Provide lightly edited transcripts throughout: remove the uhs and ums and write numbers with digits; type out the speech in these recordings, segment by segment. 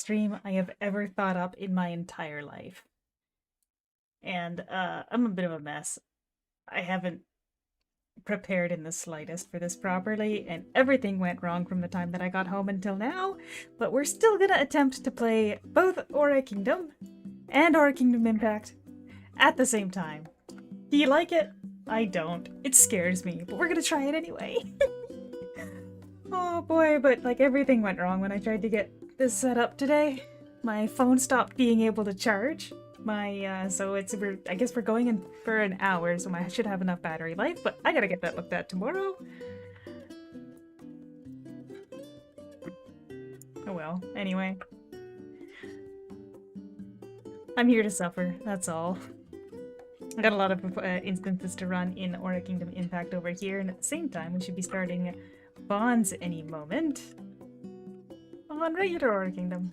stream I have ever thought up in my entire life. And I'm a bit of a mess. I haven't prepared in the slightest for this properly, and everything went wrong from the time that I got home until now, but we're still gonna attempt to play both Aura Kingdom and Aura Kingdom Impact at the same time. Do you like it? I don't. It scares me, but we're gonna try it anyway. Oh boy, but like everything went wrong when I tried to get this set up today. My phone stopped being able to charge. So I guess we're going in for an hour, so I should have enough battery life, but I gotta get that looked at tomorrow. Oh well, anyway. I'm here to suffer, that's all. I got a lot of instances to run in Aura Kingdom Impact over here, and at the same time we should be starting Bonds any moment on regular Aura Kingdom.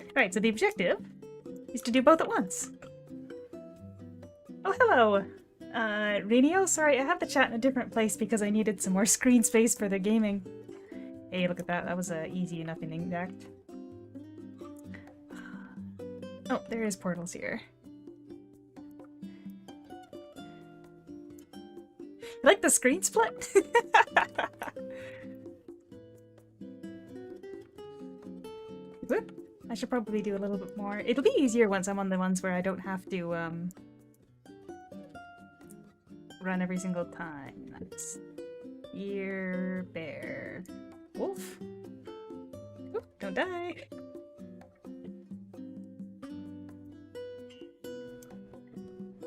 Alright, so the objective is to do both at once. Oh, hello! Renio, sorry, I have the chat in a different place because I needed some more screen space for the gaming. Hey, look at that. That was easy enough in Impact. Oh, there is portals here. You like the screen split? Whoop. I should probably do a little bit more. It'll be easier once I'm on the ones where I don't have to run every single time. That's Ear, Bear, Wolf. Oop, don't die.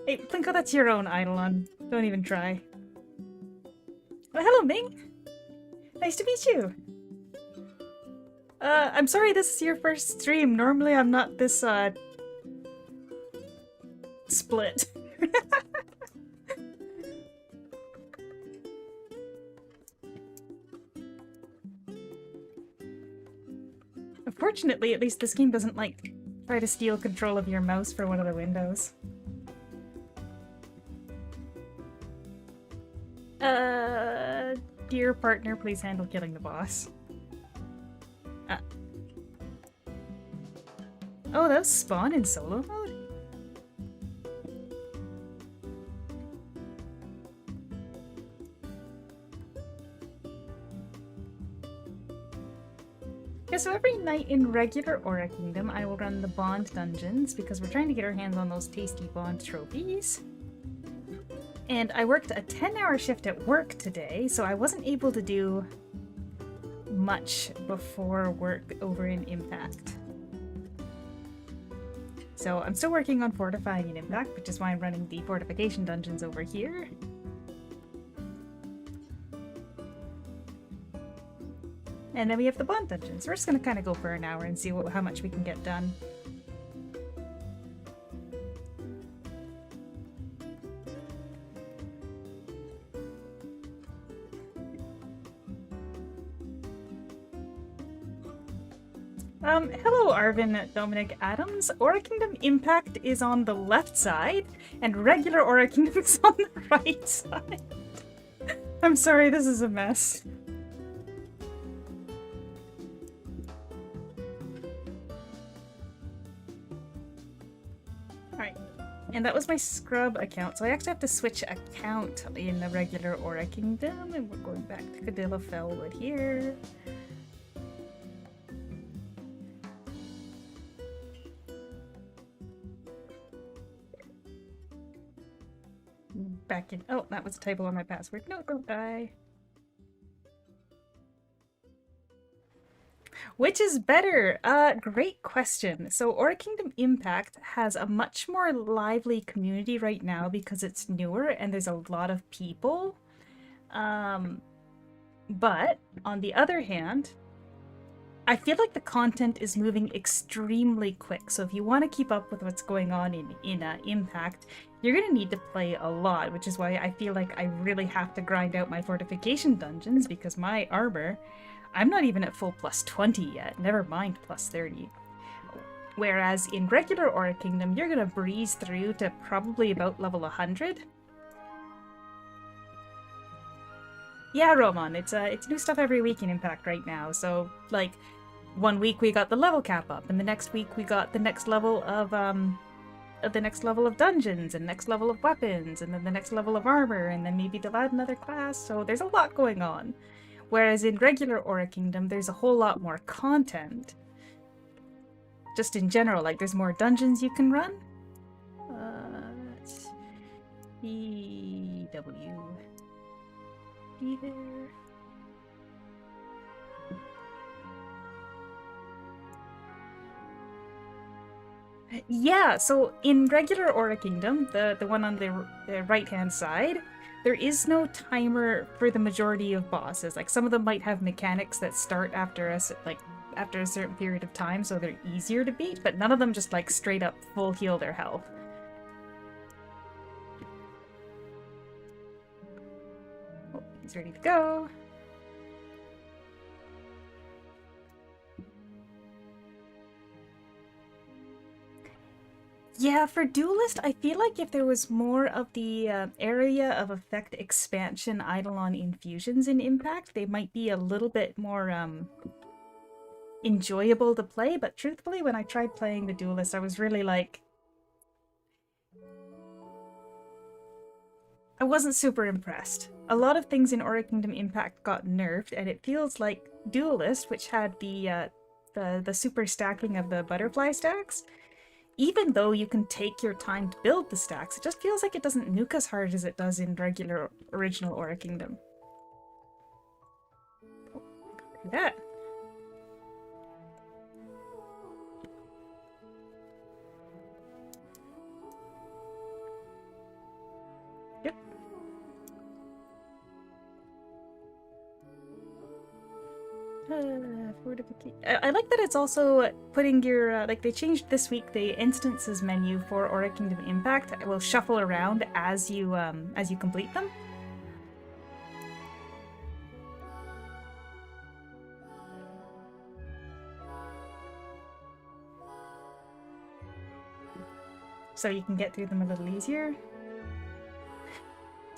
Hey, Plinko, that's your own Eidolon. Don't even try. Oh, hello, Ming! Nice to meet you! I'm sorry this is your first stream. Normally I'm not this, split. Unfortunately, at least this game doesn't, like, try to steal control of your mouse for one of the windows. Dear partner, please handle killing the boss. Oh, that was spawn in solo mode? Yeah, so every night in regular Aura Kingdom, I will run the Bond dungeons because we're trying to get our hands on those tasty Bond trophies. And I worked a 10-hour shift at work today, so I wasn't able to do much before work over in Impact. So I'm still working on fortifying in Impact, which is why I'm running the fortification dungeons over here. And then we have the Bond dungeons. We're just gonna kind of go for an hour and see how much we can get done. Hello Arvin Dominic Adams. Aura Kingdom Impact is on the left side, and regular Aura Kingdom is on the right side. I'm sorry, this is a mess. Alright, and that was my scrub account, so I actually have to switch account in the regular Aura Kingdom, and we're going back to Cadilla Fellwood here. Back in. Oh, that was a typo on my password. No, don't die. Which is better? Great question. So Aura Kingdom Impact has a much more lively community right now because it's newer and there's a lot of people. But on the other hand, I feel like the content is moving extremely quick. So if you want to keep up with what's going on in Impact, you're going to need to play a lot, which is why I feel like I really have to grind out my fortification dungeons because my armor, I'm not even at full plus 20 yet, never mind plus 30. Whereas in regular Aura Kingdom, you're going to breeze through to probably about level 100. Yeah, Roman, it's new stuff every week in Impact right now. So like, one week we got the level cap up, and the next week we got the next level of dungeons, and next level of weapons, and then the next level of armor, and then maybe they'll add another class. So there's a lot going on. Whereas in regular Aura Kingdom, there's a whole lot more content. Just in general, like there's more dungeons you can run. EW. Be there. Yeah, so in regular Aura Kingdom, the one on the right-hand side, there is no timer for the majority of bosses. Like, some of them might have mechanics that start after a certain period of time, so they're easier to beat, but none of them just, like, straight up full heal their health. Oh, he's ready to go. Yeah, for Duelist, I feel like if there was more of the area of effect expansion Eidolon infusions in Impact, they might be a little bit more enjoyable to play, but truthfully, when I tried playing the Duelist, I was really like... I wasn't super impressed. A lot of things in Aura Kingdom Impact got nerfed, and it feels like Duelist, which had the super stacking of the butterfly stacks, even though you can take your time to build the stacks, it just feels like it doesn't nuke as hard as it does in regular original Aura Kingdom. Oh, look at that. Yep. I like that it's also putting your, like they changed this week the instances menu for Aura Kingdom Impact. It will shuffle around as you complete them. So you can get through them a little easier.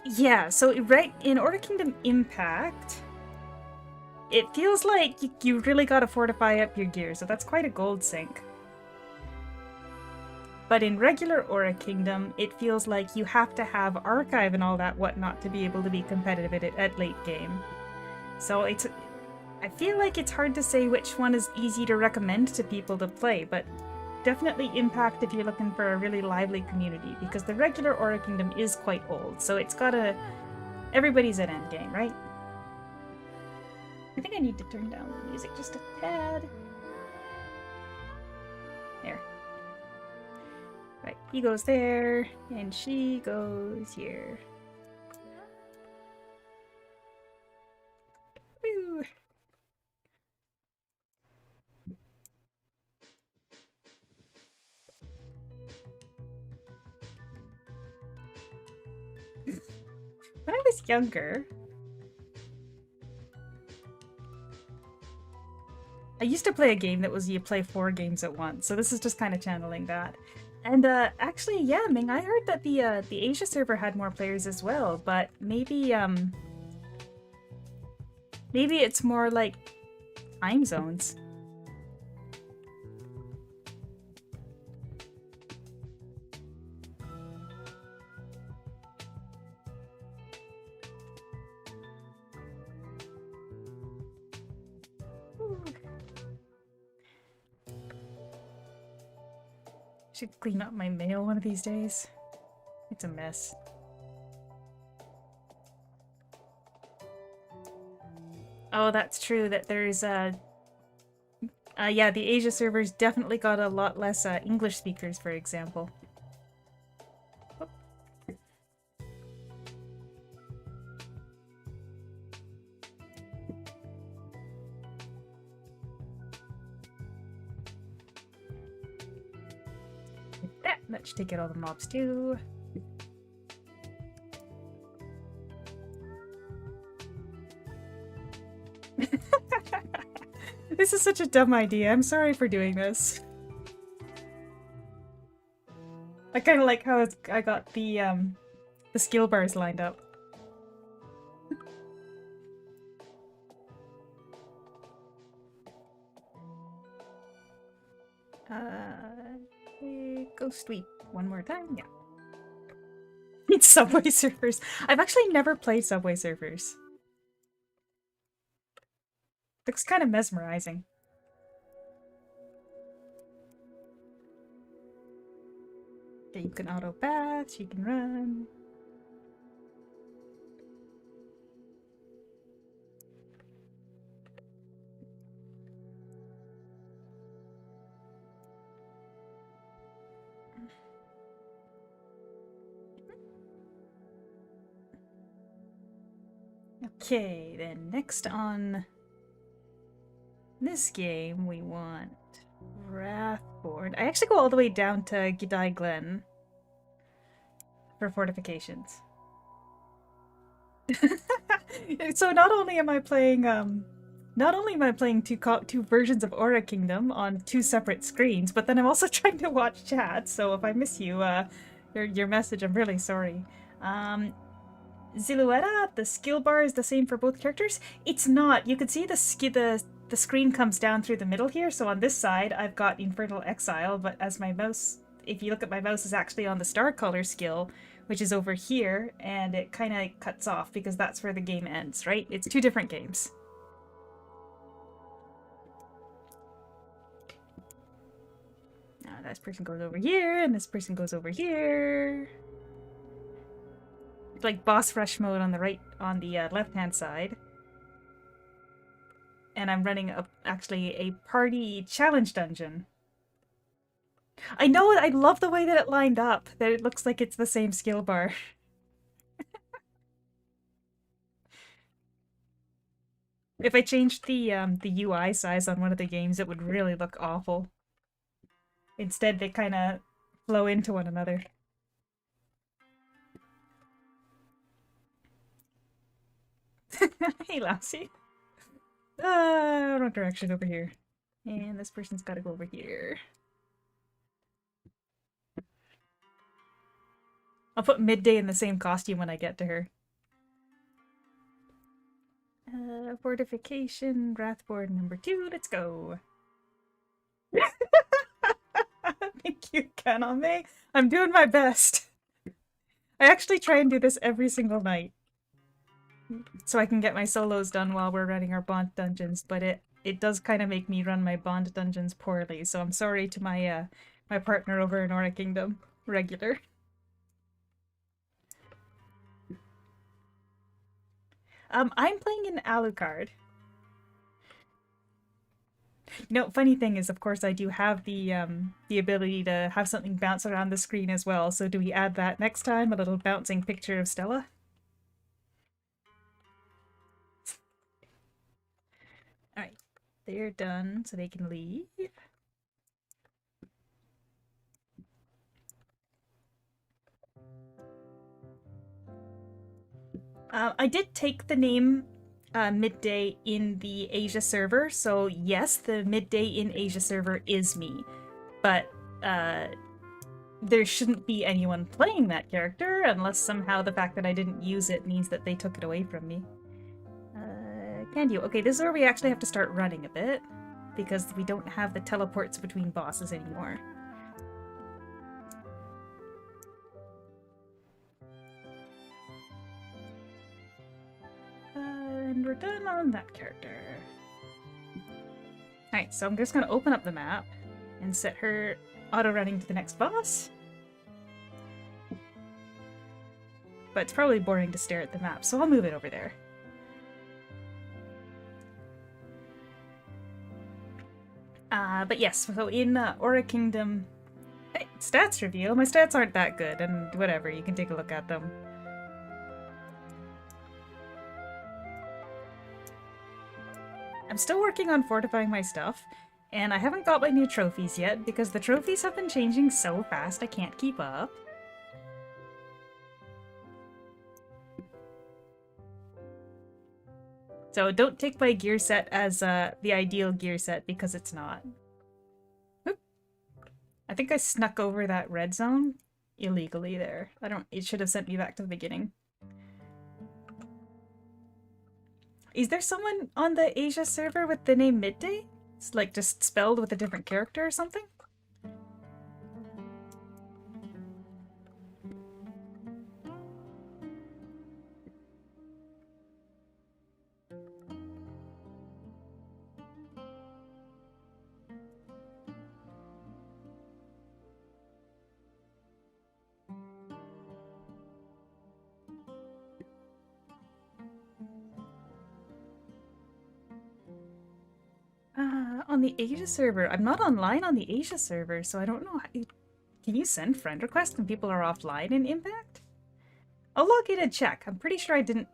Yeah, so right in Aura Kingdom Impact, it feels like you really gotta fortify up your gear, so that's quite a gold sink. But in regular Aura Kingdom, it feels like you have to have archive and all that whatnot to be able to be competitive at late game. So I feel like it's hard to say which one is easy to recommend to people to play, but definitely Impact if you're looking for a really lively community, because the regular Aura Kingdom is quite old, so it's gotta... everybody's at endgame, right? I think I need to turn down the music just a tad. There. Right, he goes there, and she goes here. Woo! When I was younger, I used to play a game that was you play 4 games at once, so this is just kind of channeling that. And actually, yeah, Ming, I heard that the Asia server had more players as well, but maybe maybe it's more like time zones. Should clean up my mail one of these days. It's a mess. Oh, that's true that there's yeah, the Asia servers definitely got a lot less English speakers, for example. Oh. That should take out all the mobs too. This is such a dumb idea. I'm sorry for doing this. I kind of like how I got the skill bars lined up. Go sweep one more time. Yeah. It's Subway Surfers. I've actually never played Subway Surfers. Looks kind of mesmerizing. Okay, you can auto bath, you can run. Okay, then next on this game we want Wrathborn. I actually go all the way down to G'day Glen for fortifications. So not only am I playing two versions of Aura Kingdom on two separate screens, but then I'm also trying to watch chat. So if I miss you, your message, I'm really sorry. Zilueta, the skill bar is the same for both characters. It's not. You can see the screen comes down through the middle here. So on this side, I've got Infernal Exile, but as my mouse, if you look at my mouse, is actually on the Star Color skill, which is over here, and it kind of cuts off because that's where the game ends, right? It's two different games. Now this person goes over here, and this person goes over here. Like boss rush mode on the right, on the left-hand side. And I'm running actually a party challenge dungeon. I know, I love the way that it lined up, that it looks like it's the same skill bar. If I changed the UI size on one of the games, it would really look awful. Instead, they kind of flow into one another. Hey, Lassie. Wrong direction over here. And this person's got to go over here. I'll put Midday in the same costume when I get to her. Fortification, Wrathborn number 2, let's go. Thank you, Kaname. I'm doing my best. I actually try and do this every single night, so I can get my solos done while we're running our bond dungeons, but it does kind of make me run my bond dungeons poorly, so I'm sorry to my my partner over in Aura Kingdom, Regular. I'm playing an Alucard. You know, funny thing is, of course, I do have the ability to have something bounce around the screen as well, so do we add that next time? A little bouncing picture of Stella? Alright, they're done, so they can leave. I did take the name Midday in the Asia server, so yes, the Midday in Asia server is me, but there shouldn't be anyone playing that character unless somehow the fact that I didn't use it means that they took it away from me. Can you? Okay, this is where we actually have to start running a bit, because we don't have the teleports between bosses anymore. And we're done on that character. Alright, so I'm just gonna open up the map and set her auto-running to the next boss. But it's probably boring to stare at the map, so I'll move it over there. But yes, so in Aura Kingdom... Hey, stats reveal! My stats aren't that good, and whatever, you can take a look at them. I'm still working on fortifying my stuff, and I haven't got my new trophies yet, because the trophies have been changing so fast I can't keep up. So don't take my gear set as the ideal gear set, because it's not. Oop. I think I snuck over that red zone illegally there. It should have sent me back to the beginning. Is there someone on the Asia server with the name Midday? It's like just spelled with a different character or something? the Asia server. I'm not online on the Asia server, so I don't know how you... Can you send friend requests when people are offline in Impact? I'll log in and check. I'm pretty sure I didn't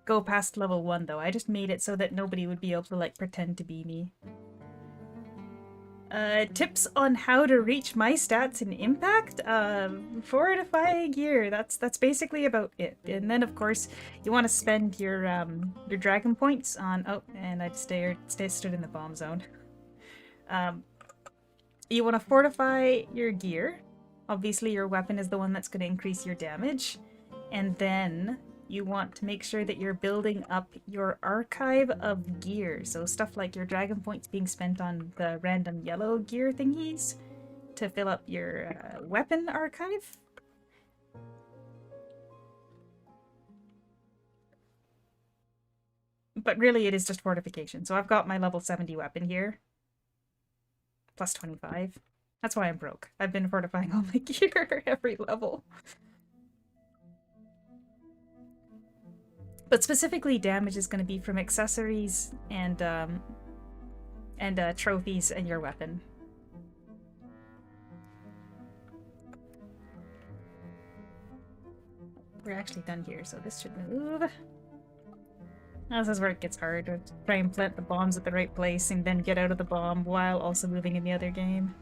go past level 1, though. I just made it so that nobody would be able to, like, pretend to be me. Tips on how to reach my stats in Impact? Fortify gear. That's basically about it. And then, of course, you want to spend your dragon points on... Oh, and I stood in the bomb zone. You want to fortify your gear. Obviously, your weapon is the one that's going to increase your damage. And then you want to make sure that you're building up your archive of gear. So stuff like your dragon points being spent on the random yellow gear thingies to fill up your weapon archive. But really it is just fortification. So I've got my level 70 weapon here. Plus 25. That's why I'm broke. I've been fortifying all my gear every level. But specifically, damage is going to be from accessories and trophies and your weapon. We're actually done here, so this should move. This is where it gets hard. To try and plant the bombs at the right place and then get out of the bomb while also moving in the other game.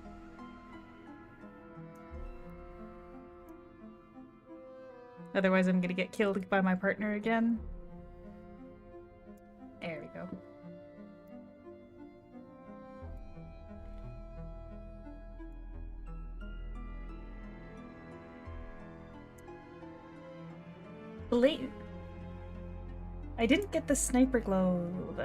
Otherwise, I'm gonna get killed by my partner again. There we go. Blatant. I didn't get the sniper globe.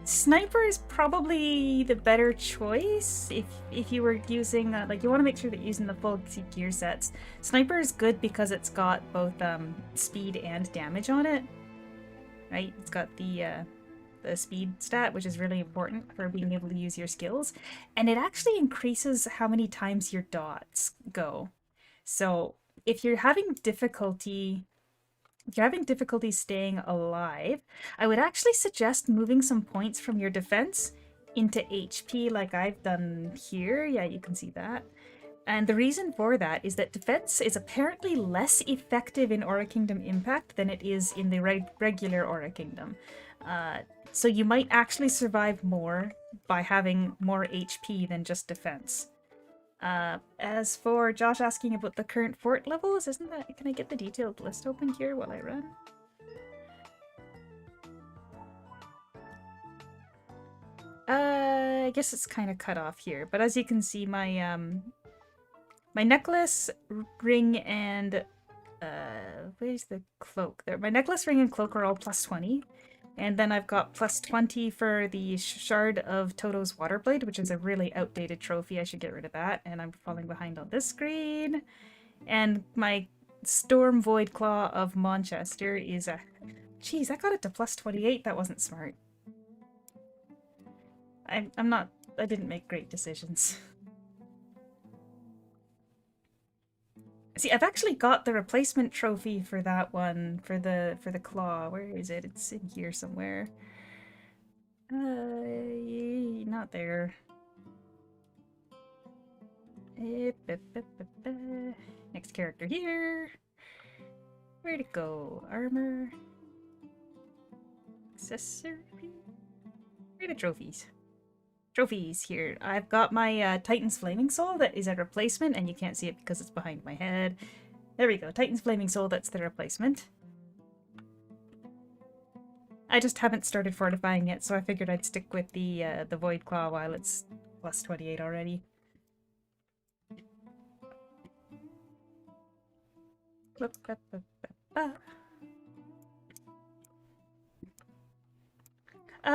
Sniper is probably the better choice if you were using like you want to make sure that you're using the full gear sets. Sniper is good because it's got both speed and damage on it. Right? It's got the speed stat, which is really important for being able to use your skills, and it actually increases how many times your dots go. So if you're having difficulty staying alive, I would actually suggest moving some points from your defense into HP like I've done here. Yeah, you can see that. And the reason for that is that defense is apparently less effective in Aura Kingdom Impact than it is in the regular Aura Kingdom. So you might actually survive more by having more HP than just defense. As for Josh asking about the current fort levels, isn't that... Can I get the detailed list open here while I run? I guess it's kind of cut off here, but as you can see, my my necklace, ring, and where's the cloak? There, my necklace, ring, and cloak are all plus 20. And then I've got plus 20 for the Shard of Toto's Waterblade, which is a really outdated trophy. I should get rid of that. And I'm falling behind on this screen. And my Storm Void Claw of Manchester is a... Jeez, I got it to plus 28. That wasn't smart. I'm not... I didn't make great decisions. See, I've actually got the replacement trophy for that one, for the claw. Where is it? It's in here somewhere. Not there. Next character here. Where'd it go? Armor. Accessory. Where are the trophies? Trophies here. I've got my Titan's Flaming Soul that is a replacement, and you can't see it because it's behind my head. There we go. Titan's Flaming Soul, that's the replacement. I just haven't started fortifying yet, so I figured I'd stick with the Void Claw while it's plus 28 already.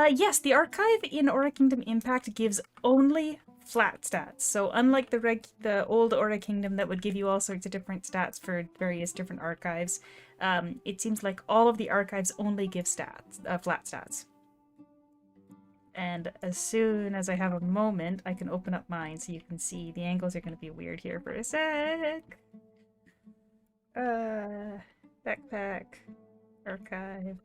Yes, the archive in Aura Kingdom Impact gives only flat stats. So unlike the old Aura Kingdom that would give you all sorts of different stats for various different archives, it seems like all of the archives only give stats, flat stats. And as soon as I have a moment, I can open up mine so you can see. The angles are going to be weird here for a sec. Backpack, archive.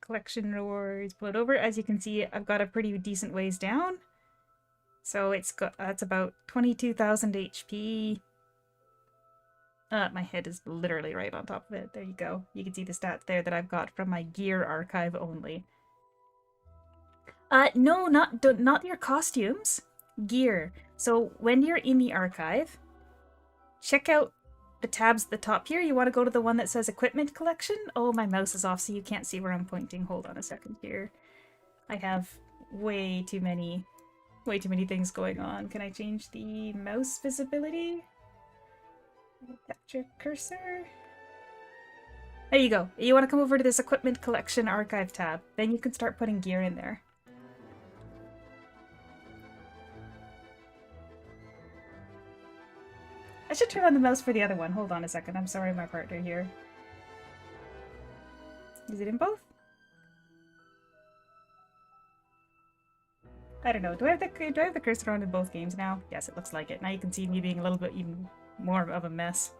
Collection rewards, pull it over. As you can see, I've got a pretty decent ways down. So it's got that's about 22,000 HP. My head is literally right on top of it. There you go. You can see the stats there that I've got from my gear archive only. No, not your costumes. Gear. So when you're in the archive, check out the tabs at the top here. You want to go to the one that says equipment collection. Oh, my mouse is off so you can't see where I'm pointing. Hold on a second here. I have way too many things going on. Can I change the mouse visibility? Capture cursor. There you go. You want to come over to this equipment collection archive tab. Then you can start putting gear in there. I should turn on the mouse for the other one. Hold on a second. I'm sorry, my partner here. Is it in both? I don't know. Do I have the cursor on in both games now? Yes, it looks like it. Now you can see me being a little bit even more of a mess.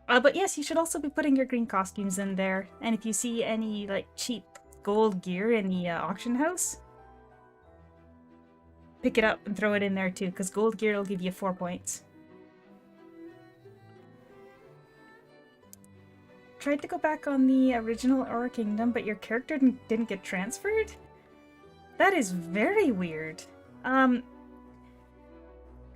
But yes, you should also be putting your green costumes in there. And if you see any like cheap gold gear in the auction house, pick it up and throw it in there too, because gold gear will give you 4 points. Tried to go back on the original Aura Kingdom, but your character didn't get transferred? That is very weird.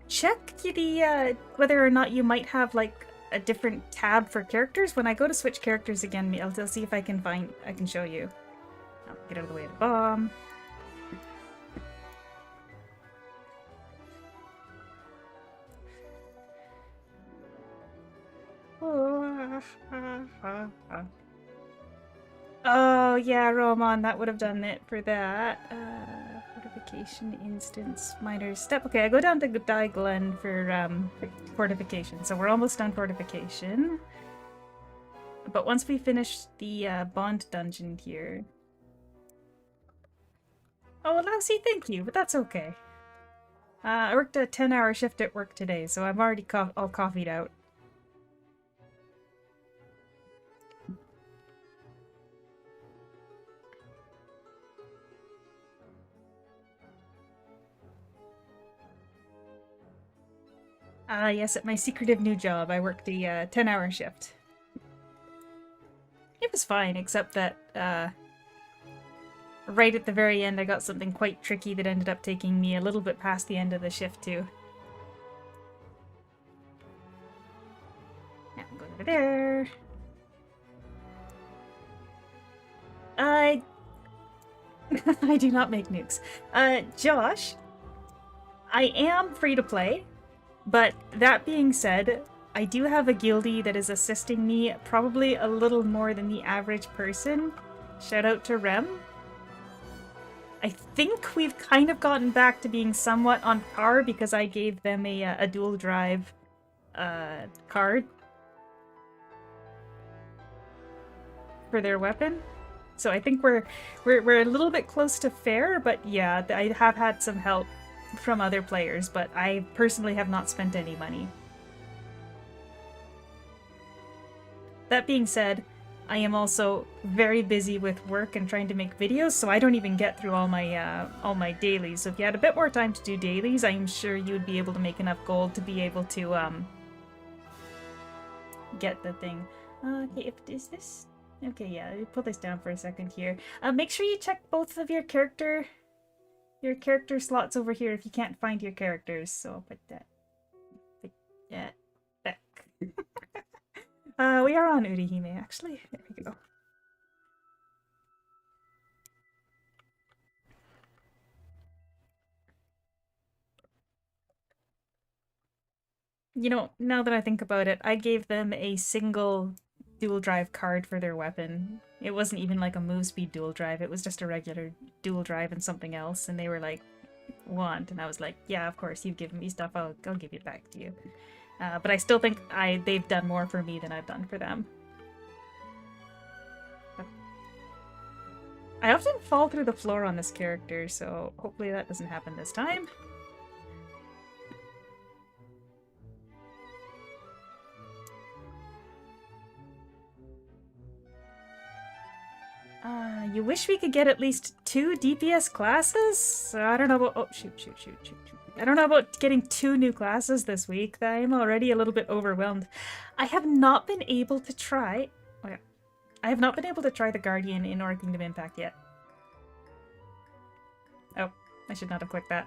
Check the whether or not you might have like a different tab for characters. When I go to switch characters again, I'll see if I can show you. Oh, get out of the way of the bomb. Oh yeah, Roman, that would have done it for that. Fortification instance, miner's step. Okay, I go down to Die Glen for fortification. So we're almost done fortification. But once we finish the bond dungeon here. Oh, lousy, thank you, but that's okay. I worked a 10-hour shift at work today, so I'm already all coffeeed out. Yes, at my secretive new job, I worked a 10-hour shift. It was fine, except that right at the very end I got something quite tricky that ended up taking me a little bit past the end of the shift too. Now I'm going over there. I do not make nukes. Josh, I am free to play, but that being said, I do have a guildie that is assisting me probably a little more than the average person. Shout out to Rem. I think we've kind of gotten back to being somewhat on par because I gave them a dual drive card for their weapon. So I think we're a little bit close to fair, but yeah, I have had some help from other players, but I personally have not spent any money. That being said, I am also very busy with work and trying to make videos, so I don't even get through all my dailies. So if you had a bit more time to do dailies, I'm sure you would be able to make enough gold to be able to get the thing. Okay, is this? Okay, yeah, put this down for a second here. Make sure you check both of your character slots over here if you can't find your characters. So I'll put that back. We are on Urihime, actually. There we go. You know, now that I think about it, I gave them a single dual drive card for their weapon. It wasn't even like a move speed dual drive, it was just a regular dual drive and something else, and they were like, want? And I was like, yeah, of course, you've given me stuff, I'll give it back to you. But I still think they've done more for me than I've done for them. I often fall through the floor on this character, so hopefully that doesn't happen this time. You wish we could get at least 2 DPS classes? I don't know about... Oh, shoot. I don't know about getting 2 new classes this week. I'm already a little bit overwhelmed. I have not been able to try... Oh, yeah. I have not been able to try the Guardian in Aura Kingdom Impact yet. Oh, I should not have clicked that.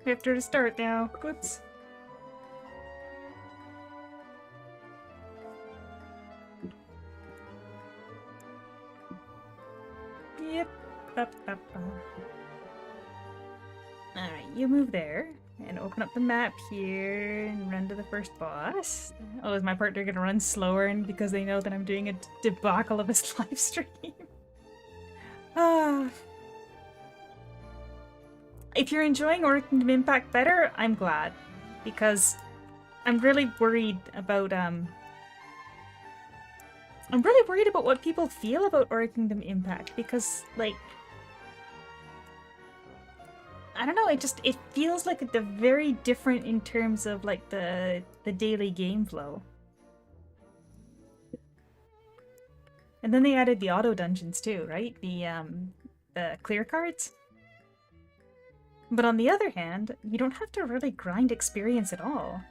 We have to restart now. Whoops. Yep. Alright, you move there. And open up the map here and run to the first boss. Oh, is my partner gonna run slower and because they know that I'm doing a debacle of his live stream? If you're enjoying Aura Kingdom Impact better, I'm glad. Because I'm really worried about what people feel about Aura Kingdom Impact because, like, I don't know, it feels like it's very different in terms of, like, the daily game flow. And then they added the auto dungeons too, right? The clear cards. But on the other hand, you don't have to really grind experience at all.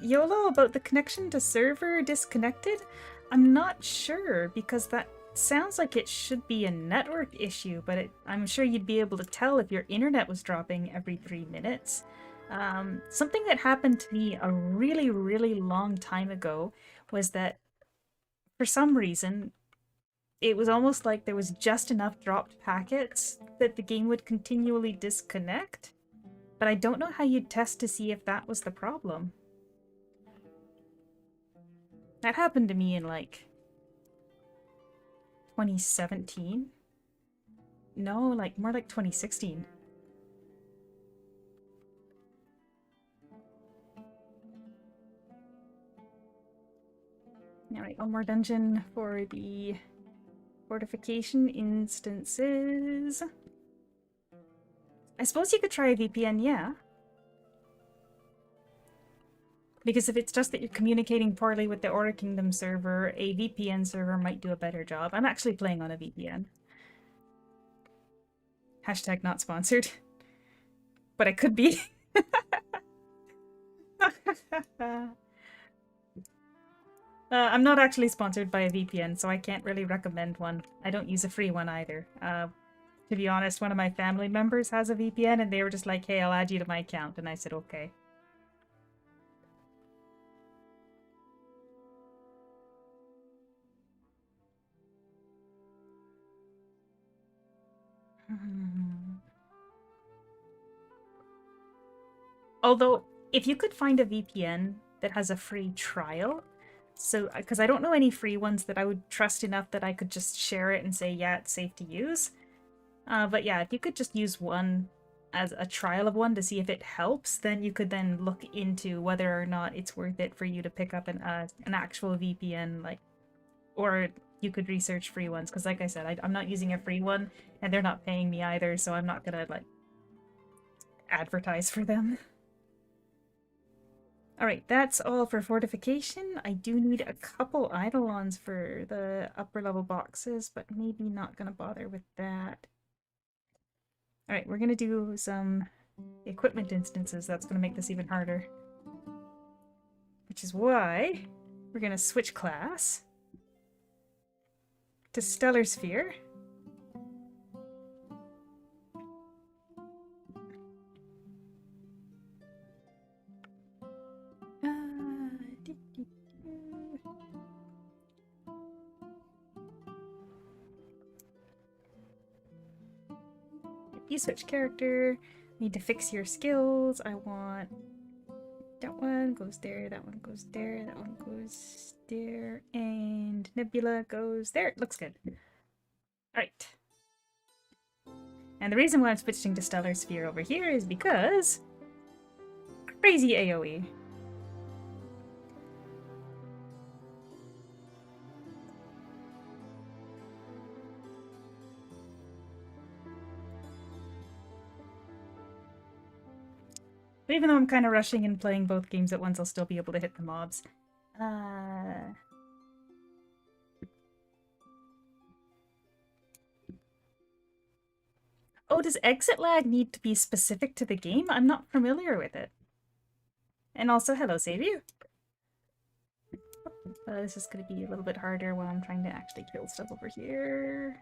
YOLO about the connection to server disconnected? I'm not sure because that sounds like it should be a network issue, but I'm sure you'd be able to tell if your internet was dropping every 3 minutes. Something that happened to me a really, really long time ago was that for some reason, it was almost like there was just enough dropped packets that the game would continually disconnect. But I don't know how you'd test to see if that was the problem. That happened to me in, like, 2017? No, like, more like 2016. Alright, one more dungeon for the fortification instances. I suppose you could try a VPN, yeah. Because if it's just that you're communicating poorly with the Aura Kingdom server, a VPN server might do a better job. I'm actually playing on a VPN. Hashtag not sponsored. But I could be. I'm not actually sponsored by a VPN, so I can't really recommend one. I don't use a free one either. To be honest, one of my family members has a VPN and they were just like, hey, I'll add you to my account. And I said, okay. Although, if you could find a VPN that has a free trial, so, because I don't know any free ones that I would trust enough that I could just share it and say, yeah, it's safe to use. But yeah, if you could just use one as a trial of one to see if it helps, then you could then look into whether or not it's worth it for you to pick up an actual VPN, like, or you could research free ones, because like I said, I'm not using a free one, and they're not paying me either, so I'm not gonna, like, advertise for them. Alright, that's all for fortification. I do need a couple eidolons for the upper level boxes, but maybe not gonna bother with that. Alright, we're gonna do some equipment instances. That's gonna make this even harder. Which is why we're gonna switch class to Stellar Sphere. You switch character. Need to fix your skills. I want that one goes there, that one goes there, that one goes there, and Nebula goes there. It looks good. Alright. And the reason why I'm switching to Stellar Sphere over here is because crazy AoE. But even though I'm kind of rushing and playing both games at once, I'll still be able to hit the mobs. Oh, does exit lag need to be specific to the game? I'm not familiar with it. And also, hello, Xavier. This is going to be a little bit harder while I'm trying to actually kill stuff over here.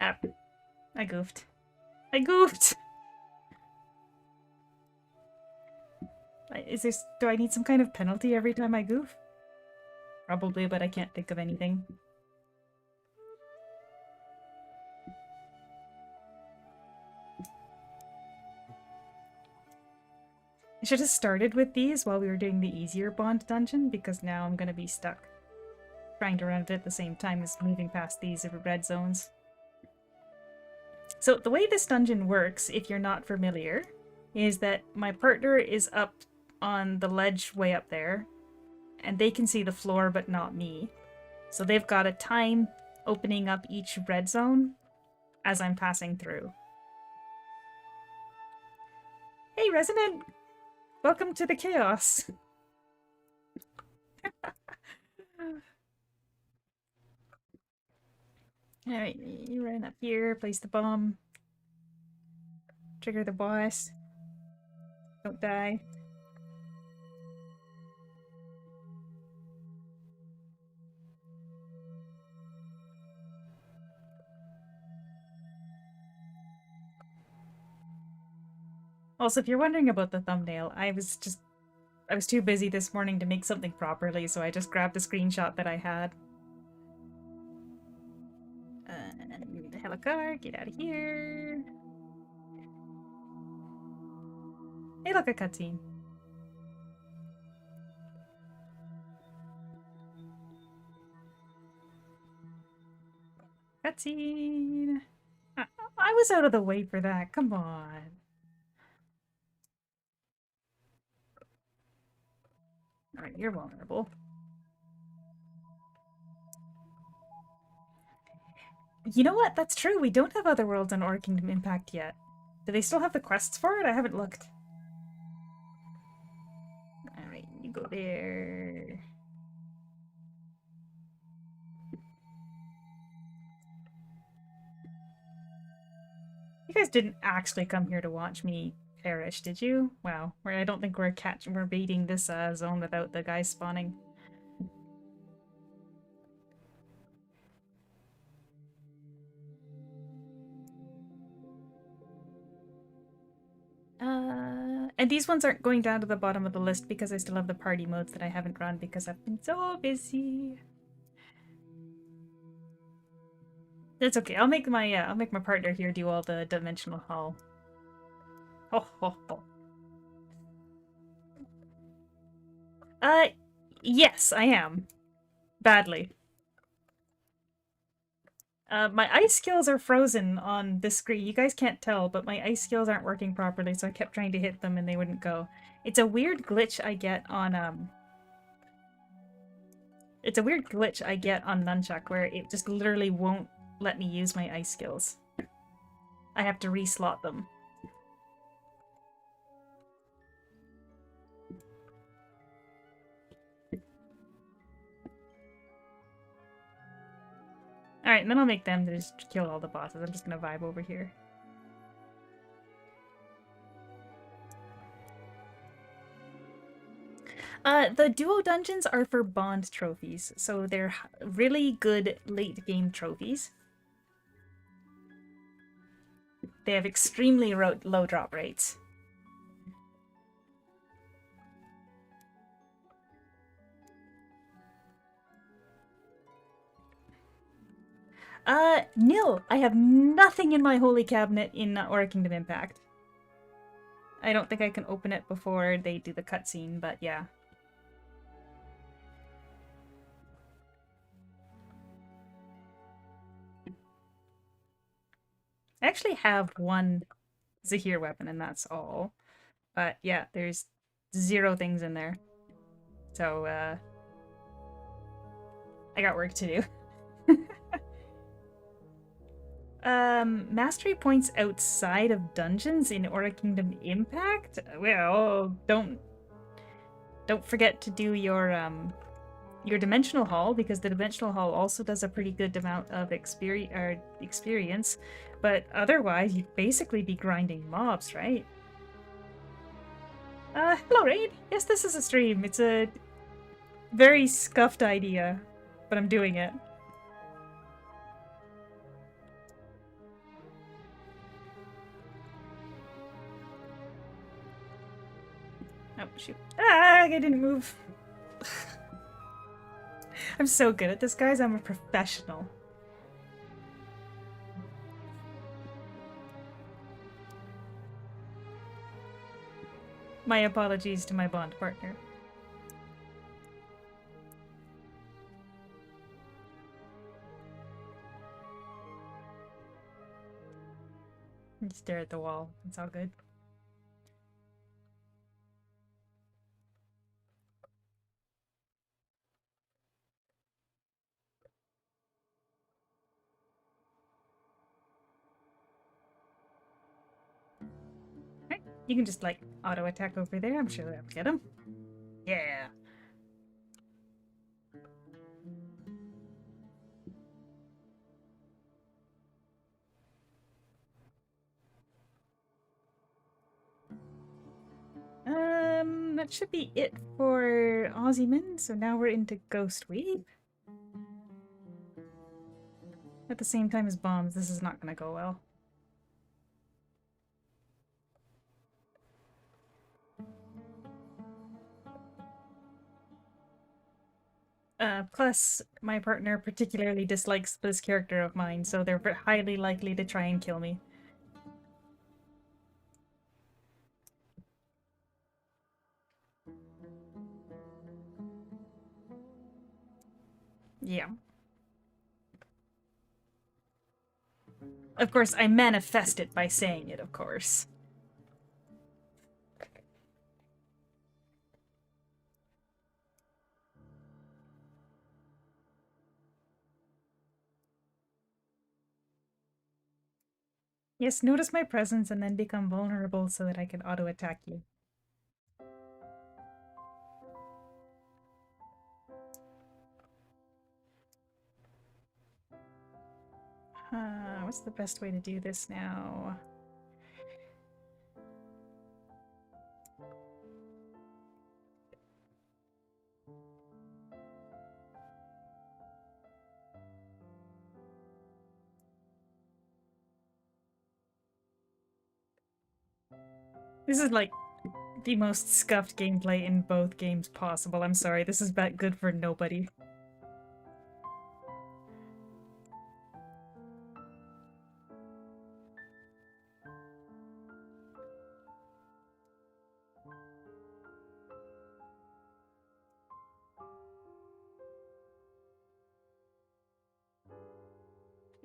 Ah, I goofed. I goofed! Is this... do I need some kind of penalty every time I goof? Probably, but I can't think of anything. I should have started with these while we were doing the easier Bond dungeon, because now I'm gonna be stuck trying to run it at the same time as moving past these red zones. So the way this dungeon works, if you're not familiar, is that my partner is up on the ledge way up there, and they can see the floor but not me. So they've got a time opening up each red zone as I'm passing through. Hey, Resident! Welcome to the chaos! Alright, you run up here, place the bomb. Trigger the boss. Don't die. Also, if you're wondering about the thumbnail, I was too busy this morning to make something properly, so I just grabbed a screenshot that I had. Hello car, get out of here. Hey, look, a cutscene. Cutscene. I was out of the way for that. Come on. Alright, you're vulnerable. You know what? That's true. We don't have other worlds on Or Kingdom Impact yet. Do they still have the quests for it? I haven't looked. Alright, you go there. You guys didn't actually come here to watch me perish, did you? Wow. I don't think we're beating this zone without the guys spawning. And these ones aren't going down to the bottom of the list because I still have the party modes that I haven't run because I've been so busy. That's okay. I'll make my partner here do all the dimensional haul. Ho ho ho. Yes, I am. Badly. My ice skills are frozen on this screen. You guys can't tell, but my ice skills aren't working properly, so I kept trying to hit them and they wouldn't go. It's a weird glitch I get on, It's a weird glitch I get on Nunchuck where it just literally won't let me use my ice skills. I have to reslot them. Alright, and then I'll make them to just kill all the bosses. I'm just gonna vibe over here. The duo dungeons are for bond trophies, so they're really good late game trophies. They have extremely low drop rates. Nil! I have nothing in my holy cabinet in Or Kingdom Impact. I don't think I can open it before they do the cutscene, but yeah. I actually have one Zahir weapon and that's all. But yeah, there's 0 things in there. So, I got work to do. Mastery points outside of dungeons in Aura Kingdom Impact? Well, don't forget to do your Dimensional Hall, because the Dimensional Hall also does a pretty good amount of experience, but otherwise you'd basically be grinding mobs, right? Hello, Raid! Yes, this is a stream. It's a very scuffed idea, but I'm doing it. Oh, shoot. Ah, I didn't move. I'm so good at this, guys. I'm a professional. My apologies to my bond partner. Stare at the wall. It's all good. Right. You can just, like, auto-attack over there. I'm sure that'll get him. Yeah. That should be it for Ozyman, so now we're into Ghost Week. At the same time as bombs, this is not gonna go well. Plus, my partner particularly dislikes this character of mine, so they're highly likely to try and kill me. Yeah. Of course, I manifest it by saying it, of course. Yes, notice my presence and then become vulnerable so that I can auto-attack you. What's the best way to do this now? This is like the most scuffed gameplay in both games possible. I'm sorry, this is good for nobody.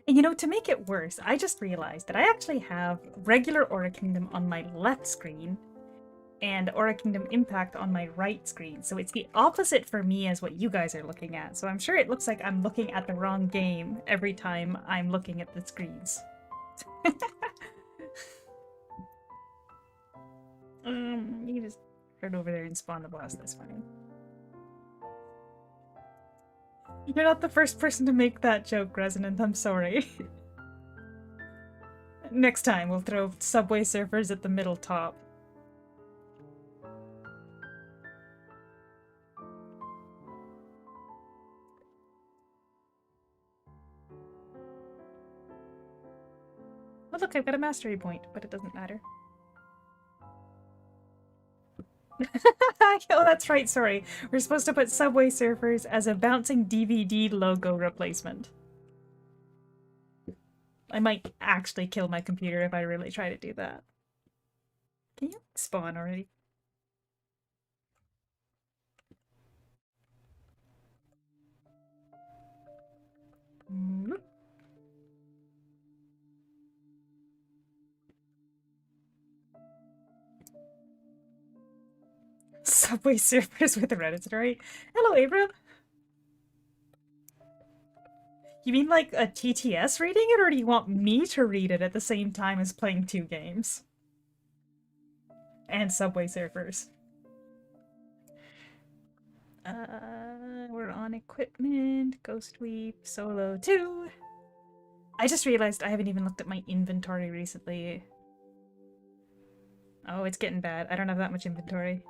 And you know, to make it worse, I just realized that I actually have regular Aura Kingdom on my left screen and Aura Kingdom Impact on my right screen. So it's the opposite for me as what you guys are looking at. So I'm sure it looks like I'm looking at the wrong game every time I'm looking at the screens. You can just turn over there and spawn the boss, that's fine. You're not the first person to make that joke, Resonant, I'm sorry. Next time, we'll throw Subway Surfers at the middle top. Oh look, I've got a mastery point, but it doesn't matter. Oh, that's right, sorry. We're supposed to put Subway Surfers as a bouncing DVD logo replacement. I might actually kill my computer if I really try to do that. Can you spawn already? Subway Surfers with a Reddit story. Hello, Abram. You mean like a TTS reading it, or do you want me to read it at the same time as playing 2 games? And Subway Surfers. We're on equipment, Ghost Weep, Solo 2. I just realized I haven't even looked at my inventory recently. Oh, it's getting bad. I don't have that much inventory.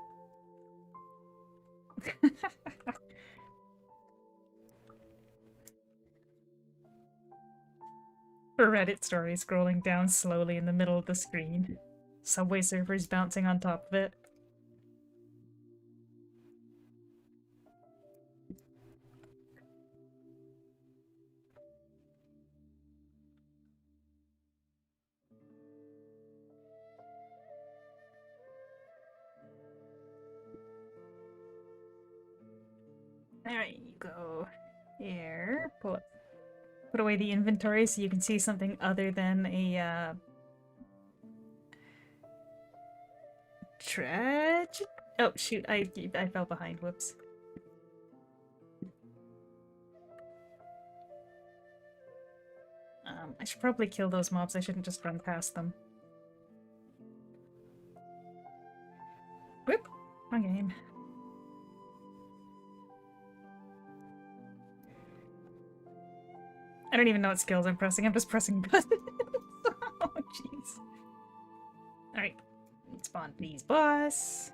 A Reddit story scrolling down slowly in the middle of the screen. Subway Surfers bouncing on top of it. There you go. Here, put away the inventory so you can see something other than a tragic. Oh shoot! I fell behind. Whoops. I should probably kill those mobs. I shouldn't just run past them. Whoop! Wrong game. I don't even know what skills I'm pressing. I'm just pressing buttons. Oh, jeez. Alright. Spawn please, boss.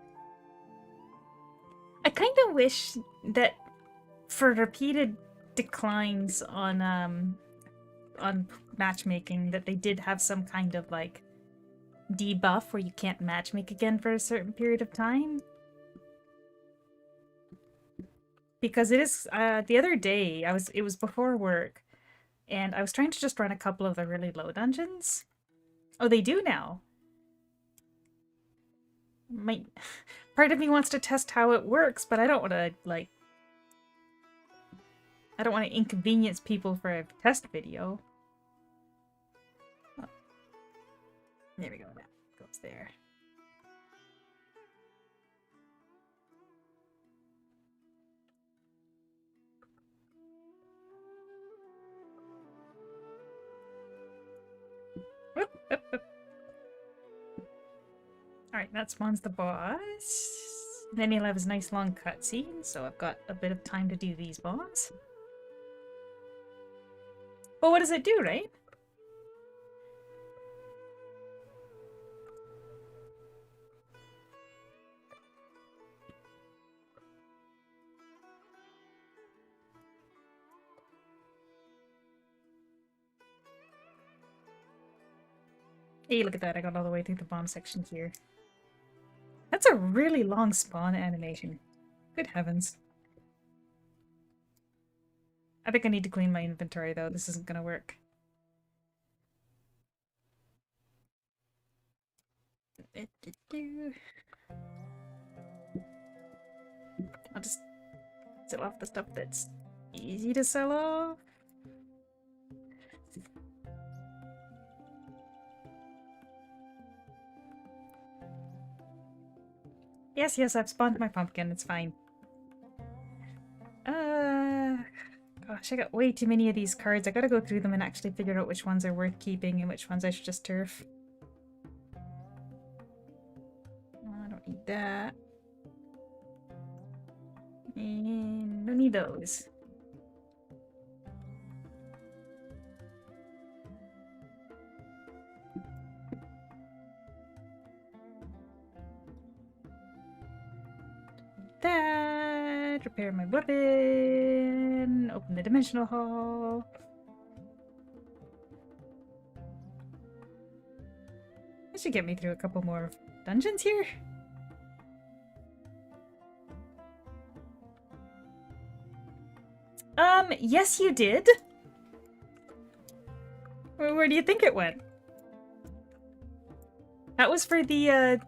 I kind of wish that for repeated declines on matchmaking that they did have some kind of, like, debuff where you can't matchmake again for a certain period of time. Because it is, the other day, it was before work, and I was trying to just run a couple of the really low dungeons. Oh, they do now. Part of me wants to test how it works, but I don't want to, like... I don't want to inconvenience people for a test video. Oh. There we go, that goes there. Whoop, whoop, whoop. Alright, that spawns the boss. Then he'll have his nice long cutscene, so I've got a bit of time to do these boss. Well, what does it do, right? Hey, look at that, I got all the way through the bomb section here. That's a really long spawn animation. Good heavens. I think I need to clean my inventory, though. This isn't gonna work. I'll just sell off the stuff that's easy to sell off. Yes, yes, I've spawned my pumpkin. It's fine. Gosh, I got way too many of these cards. I gotta go through them and actually figure out which ones are worth keeping and which ones I should just turf. Oh, I don't need that. And don't need those. That, repair my weapon, open the dimensional hall. That should get me through a couple more dungeons here. Yes you did. Where do you think it went? That was for the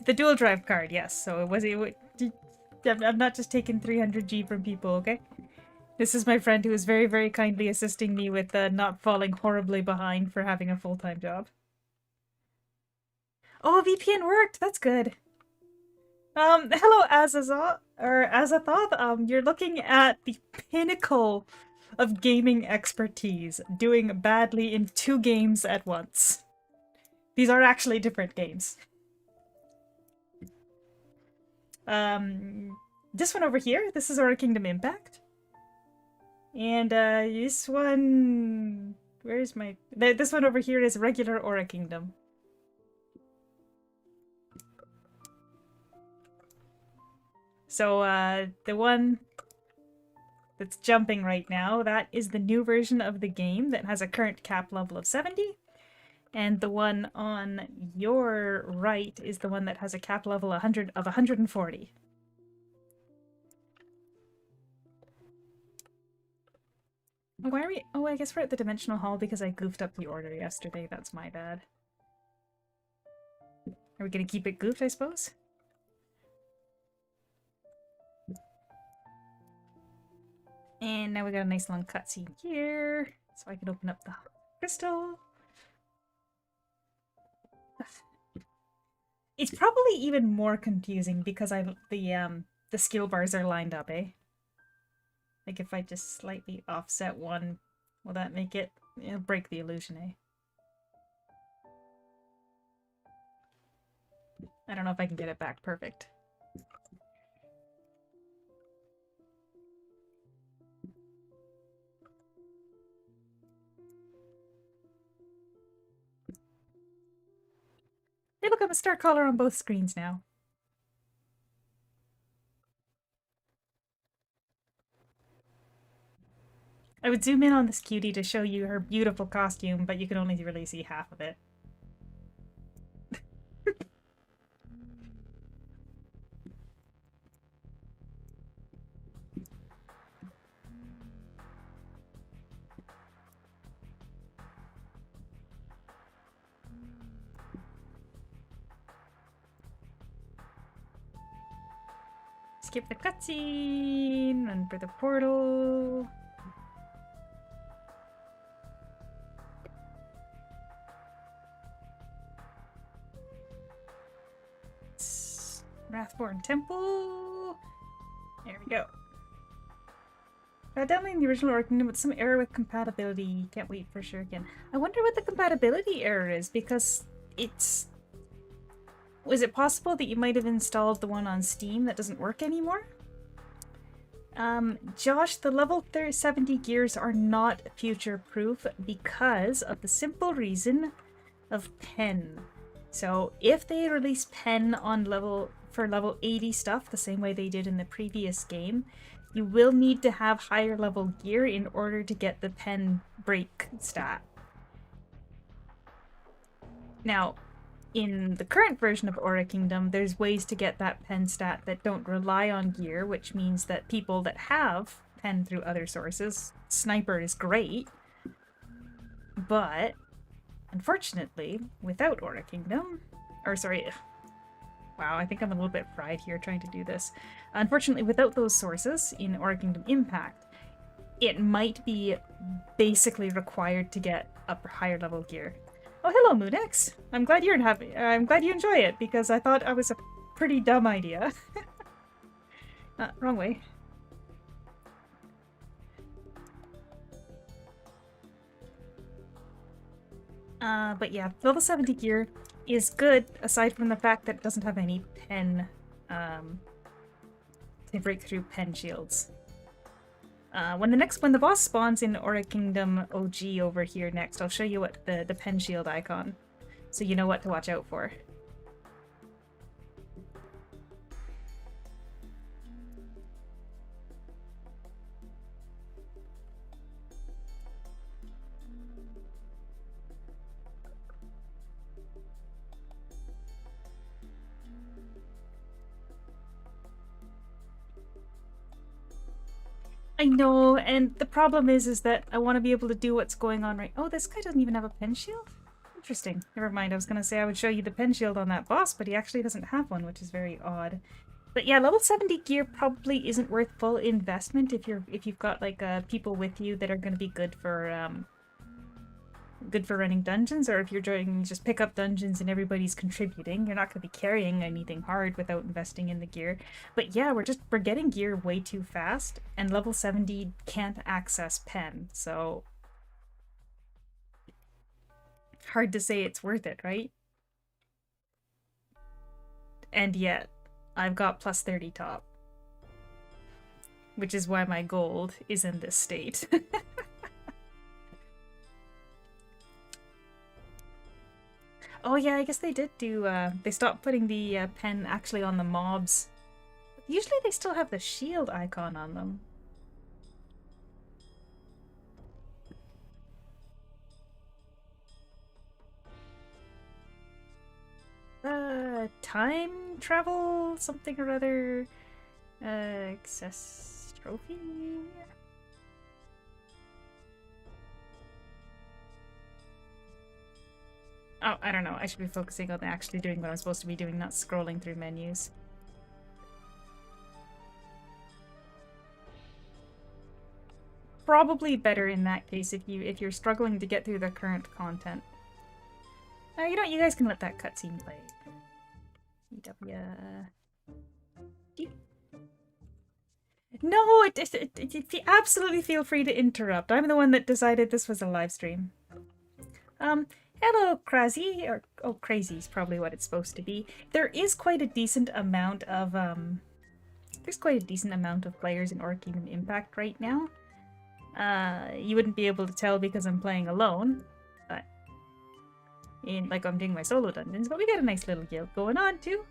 dual drive card, yes. So I'm not just taking 300G from people, okay? This is my friend who is very, very kindly assisting me with not falling horribly behind for having a full-time job. Oh, VPN worked! That's good. Hello, Azathoth, you're looking at the pinnacle of gaming expertise, doing badly in 2 games at once. These are actually different games. This one over here, this is Aura Kingdom Impact. And, this one... Where's my... This one over here is regular Aura Kingdom. So, the one that's jumping right now, that is the new version of the game that has a current cap level of 70. And the one on your right is the one that has a cap level of 140. Why are we... Oh, I guess we're at the Dimensional Hall because I goofed up the order yesterday. That's my bad. Are we gonna keep it goofed, I suppose? And now we got a nice long cutscene here, so I can open up the crystal. It's probably even more confusing because the skill bars are lined up, eh? Like if I just slightly offset one, will that make it... It'll break the illusion, eh? I don't know if I can get it back perfect. Hey, look, I'm a star caller on both screens now. I would zoom in on this cutie to show you her beautiful costume, but you can only really see half of it. Skip the cutscene, run for the portal. Wrathborn Temple. There we go. Downloading the original Aura Kingdom with some error with compatibility. Can't wait for sure again. I wonder what the compatibility error is, because it's... Was it possible that you might have installed the one on Steam that doesn't work anymore? Josh, the level 70 gears are not future-proof because of the simple reason of pen. So if they release pen on level 80 stuff the same way they did in the previous game, you will need to have higher level gear in order to get the pen break stat. Now, in the current version of Aura Kingdom, there's ways to get that pen stat that don't rely on gear, which means that people that have pen through other sources, Sniper is great, but unfortunately, without Aura Kingdom, or sorry, wow, I think I'm a little bit fried here trying to do this. Unfortunately, without those sources in Aura Kingdom Impact, it might be basically required to get up higher level gear. Oh, hello, Moonex. I'm glad you enjoy it, because I thought I was a pretty dumb idea. Wrong way. But yeah, level 70 gear is good, aside from the fact that it doesn't have any pen, to break through pen shields. When the boss spawns in Aura Kingdom OG over here next, I'll show you what the pen shield icon, so you know what to watch out for. I know, and the problem is that I want to be able to do what's going on right... Oh, this guy doesn't even have a pen shield? Interesting. Never mind, I was going to say I would show you the pen shield on that boss, but he actually doesn't have one, which is very odd. But yeah, level 70 gear probably isn't worth full investment if you've got like people with you that are going to be good for good for running dungeons, or if you're doing just pick up dungeons and everybody's contributing, you're not going to be carrying anything hard without investing in the gear. But yeah, we're getting gear way too fast, and level 70 can't access pen, so hard to say it's worth it, right? And yet, I've got plus 30 top, which is why my gold is in this state. Oh yeah, I guess they did do, they stopped putting the pen actually on the mobs. Usually they still have the shield icon on them. Time travel, something or other. Access trophy? Oh, I don't know. I should be focusing on actually doing what I'm supposed to be doing, not scrolling through menus. Probably better in that case if you're struggling to get through the current content. You know what? You guys can let that cutscene play. No, absolutely feel free to interrupt. I'm the one that decided this was a live stream. Hello, Crazy, or oh, Crazy is probably what it's supposed to be. There is quite a decent amount of players in Orc Kingdom Impact right now. You wouldn't be able to tell because I'm playing alone, but like I'm doing my solo dungeons. But we got a nice little guild going on too.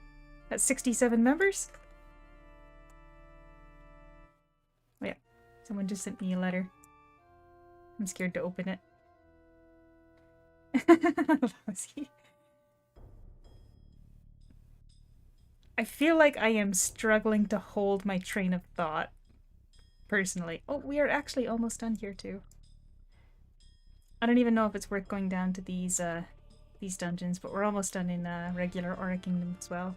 That's 67 members. Oh yeah, someone just sent me a letter. I'm scared to open it. I feel like I am struggling to hold my train of thought, personally. Oh, we are actually almost done here too. I don't even know if it's worth going down to these dungeons, but we're almost done in regular Aura Kingdom as well.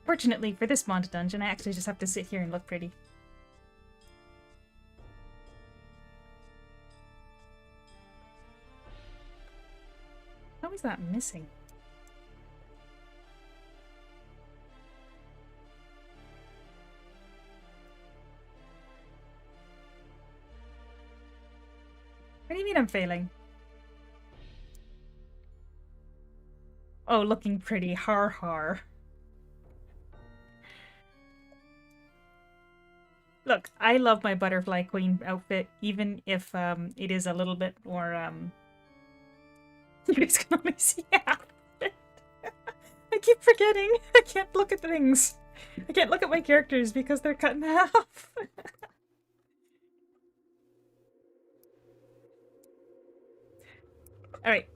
Fortunately for this Monta dungeon, I actually just have to sit here and look pretty. How is that missing? What do you mean I'm failing? Oh, looking pretty. Har har. Look, I love my Butterfly Queen outfit, even if it is a little bit more you guys can only see half of it. I keep forgetting. I can't look at things. I can't look at my characters because they're cut in half. Alright.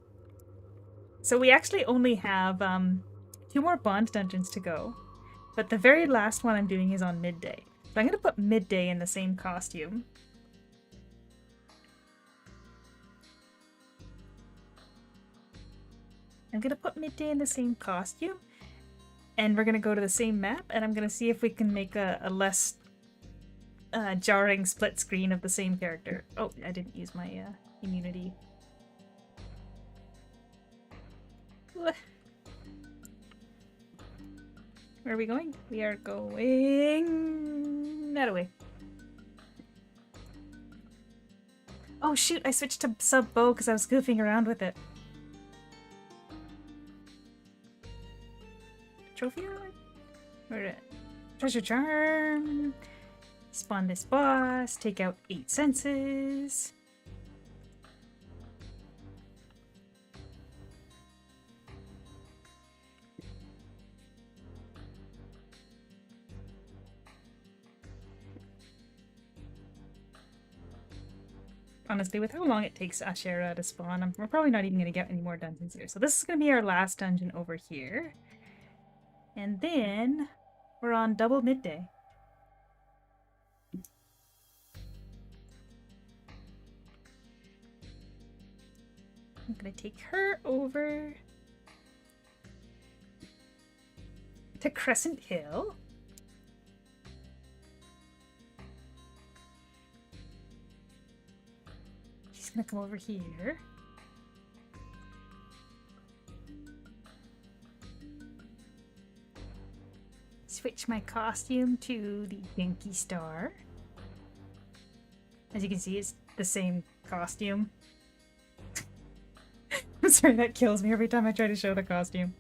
So we actually only have 2 more Bond dungeons to go. But the very last one I'm doing is on midday. So I'm going to put midday in the same costume. I'm going to put midday in the same costume. And we're going to go to the same map. And I'm going to see if we can make a less jarring split screen of the same character. Oh, I didn't use my immunity. Where are we going? We are going that way. Oh shoot, I switched to sub bow because I was goofing around with it. Trophy? Where it? Treasure charm. Spawn this boss. Take out 8 senses. Honestly, with how long it takes Ashera to spawn, we're probably not even going to get any more dungeons here. So this is going to be our last dungeon over here. And then we're on double midday. I'm going to take her over to Crescent Hill. just gonna come over here. Switch my costume to the Dinky Star. As you can see, it's the same costume. I'm sorry, that kills me every time I try to show the costume.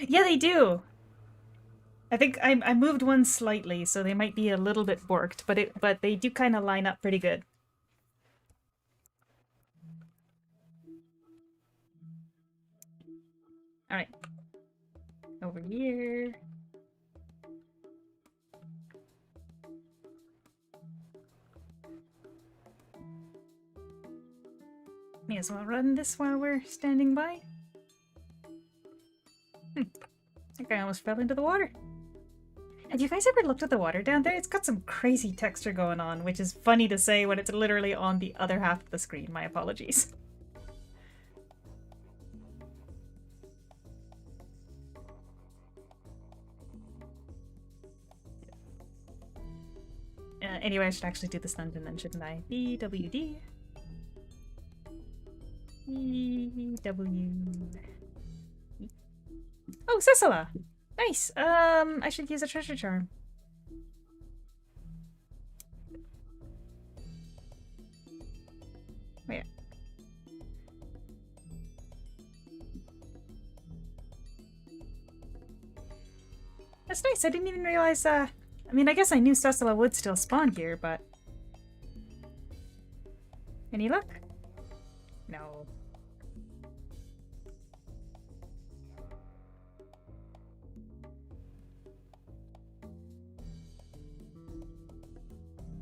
Yeah, they do. I think I moved one slightly, so they might be a little bit borked, but they do kind of line up pretty good. All right, over here. May as well run this while we're standing by. I think I almost fell into the water. Have you guys ever looked at the water down there? It's got some crazy texture going on, which is funny to say when it's literally on the other half of the screen. My apologies. Anyway, I should actually do this dungeon then, shouldn't I? BWD. BW. Oh, Cicela! Nice! I should use a treasure charm. Wait. That's nice, I didn't even realize, I mean, I guess I knew Cicela would still spawn here, but... Any luck? No.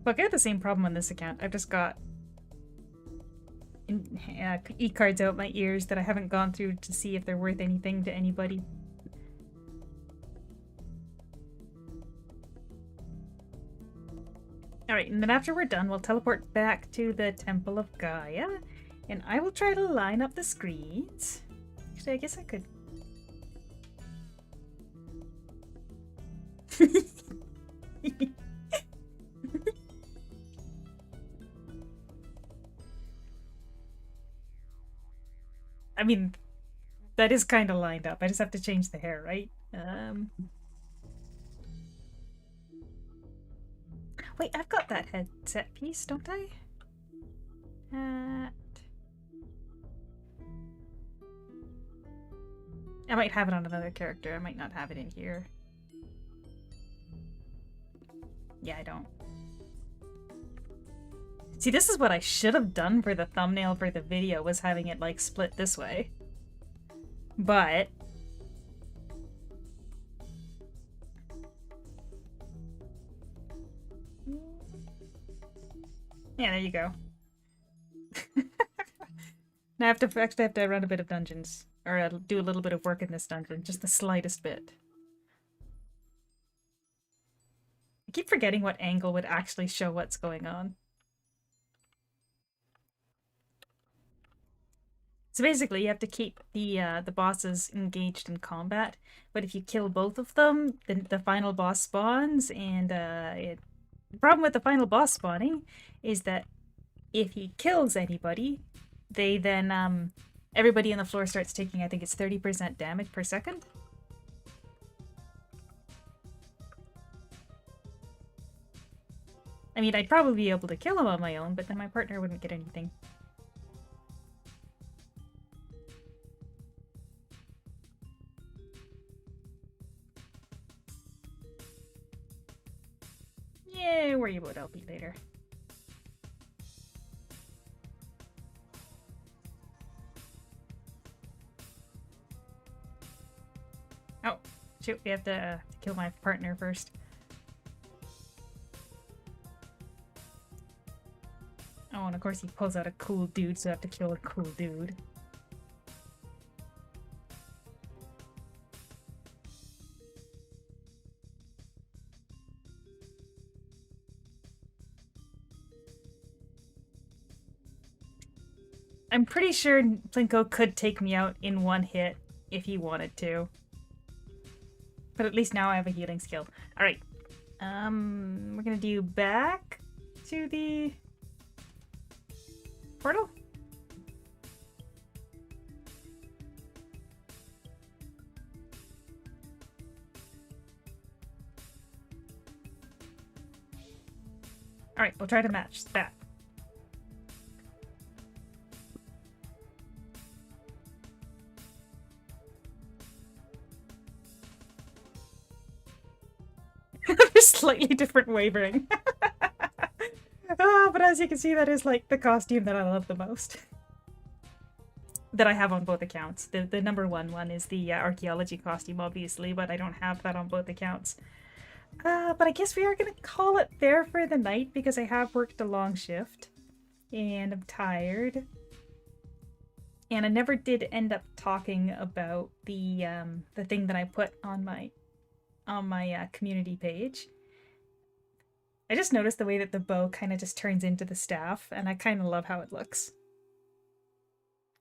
Look, I have the same problem on this account. I've just got e-cards out my ears that I haven't gone through to see if they're worth anything to anybody. Alright, and then after we're done, we'll teleport back to the Temple of Gaia, and I will try to line up the screens. Actually, I guess I could... I mean, that is kind of lined up. I just have to change the hair, right? Wait, I've got that headset piece, don't I? I might have it on another character. I might not have it in here. Yeah, I don't. See, this is what I should have done for the thumbnail for the video, was having it, like, split this way. But... yeah, there you go. Now I have to actually have to run a bit of dungeons. Or do a little bit of work in this dungeon. Just the slightest bit. I keep forgetting what angle would actually show what's going on. So basically, you have to keep the bosses engaged in combat, but if you kill both of them, then the final boss spawns, and the problem with the final boss spawning is that if he kills anybody, they then, everybody on the floor starts taking, I think it's 30% damage per second. I mean, I'd probably be able to kill him on my own, but then my partner wouldn't get anything. Yeah, worry about LP later. Oh, shoot, we have to kill my partner first. Oh, and of course he pulls out a cool dude, so I have to kill a cool dude. I'm pretty sure Plinko could take me out in one hit if he wanted to. But at least now I have a healing skill. Alright. We're gonna do back to the portal. Alright, we'll try to match that. There's slightly different wavering. But as you can see, that is like the costume that I love the most. That I have on both accounts. The number one is the archaeology costume, obviously, but I don't have that on both accounts. But I guess we are going to call it there for the night because I have worked a long shift. And I'm tired. And I never did end up talking about the thing that I put on my community page. I just noticed the way that the bow kind of just turns into the staff, and I kind of love how it looks.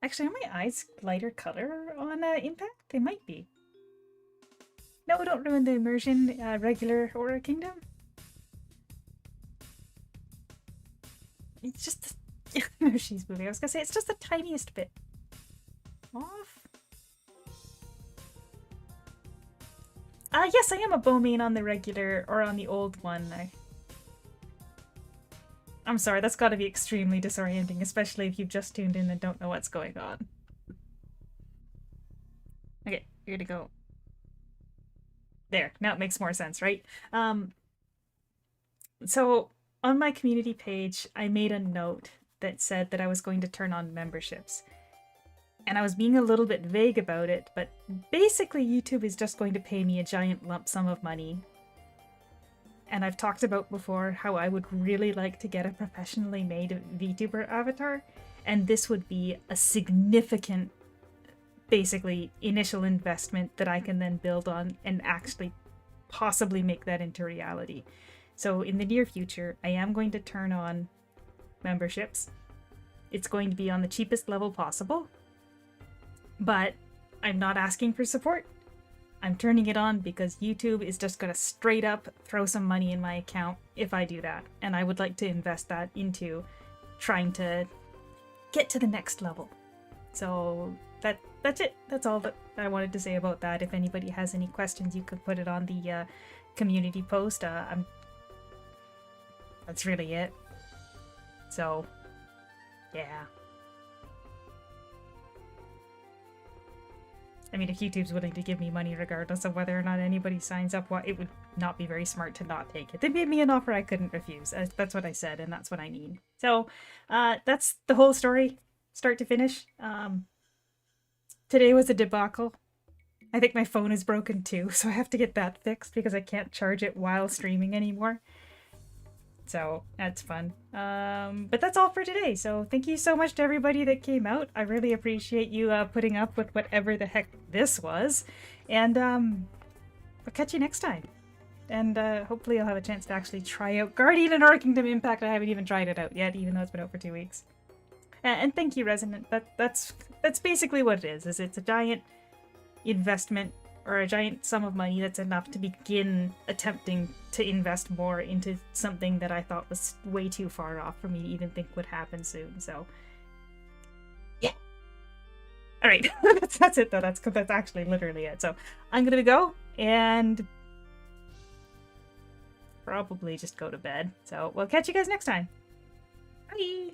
Actually, are my eyes lighter color on Impact? They might be. No, don't ruin the immersion, regular Aura Kingdom. It's just the... No, she's moving. I was gonna say, it's just the tiniest bit off. Yes, I am a bow main on the regular, or on the old one. I'm sorry, that's gotta be extremely disorienting, especially if you've just tuned in and don't know what's going on. Okay, you're gonna go... There, now it makes more sense, right? So, on my community page, I made a note that said that I was going to turn on memberships. And I was being a little bit vague about it, but basically YouTube is just going to pay me a giant lump sum of money. And I've talked about before how I would really like to get a professionally made VTuber avatar, and this would be a significant, basically, initial investment that I can then build on and actually possibly make that into reality. So in the near future, I am going to turn on memberships. It's going to be on the cheapest level possible, but I'm not asking for support. I'm turning it on because YouTube is just going to straight up throw some money in my account if I do that. And I would like to invest that into trying to get to the next level. So that's it. That's all that I wanted to say about that. If anybody has any questions, you could put it on the community post. That's really it. So, yeah. I mean, if YouTube's willing to give me money regardless of whether or not anybody signs up, it would not be very smart to not take it. They made me an offer I couldn't refuse. That's what I said, and that's what I mean. So, that's the whole story, start to finish. Today was a debacle. I think my phone is broken too, so I have to get that fixed because I can't charge it while streaming anymore. So that's fun. But that's all for today. So thank you so much to everybody that came out. I really appreciate you putting up with whatever the heck this was. And I'll catch you next time. And hopefully I'll have a chance to actually try out Guardian and Aura Kingdom Impact. I haven't even tried it out yet, even though it's been out for 2 weeks. And thank you, Resonant. That's basically what it is it's a giant investment or a giant sum of money that's enough to begin attempting to invest more into something that I thought was way too far off for me to even think would happen soon. So, yeah. All right, that's it though. That's actually literally it. So I'm gonna go and probably just go to bed. So we'll catch you guys next time. Bye.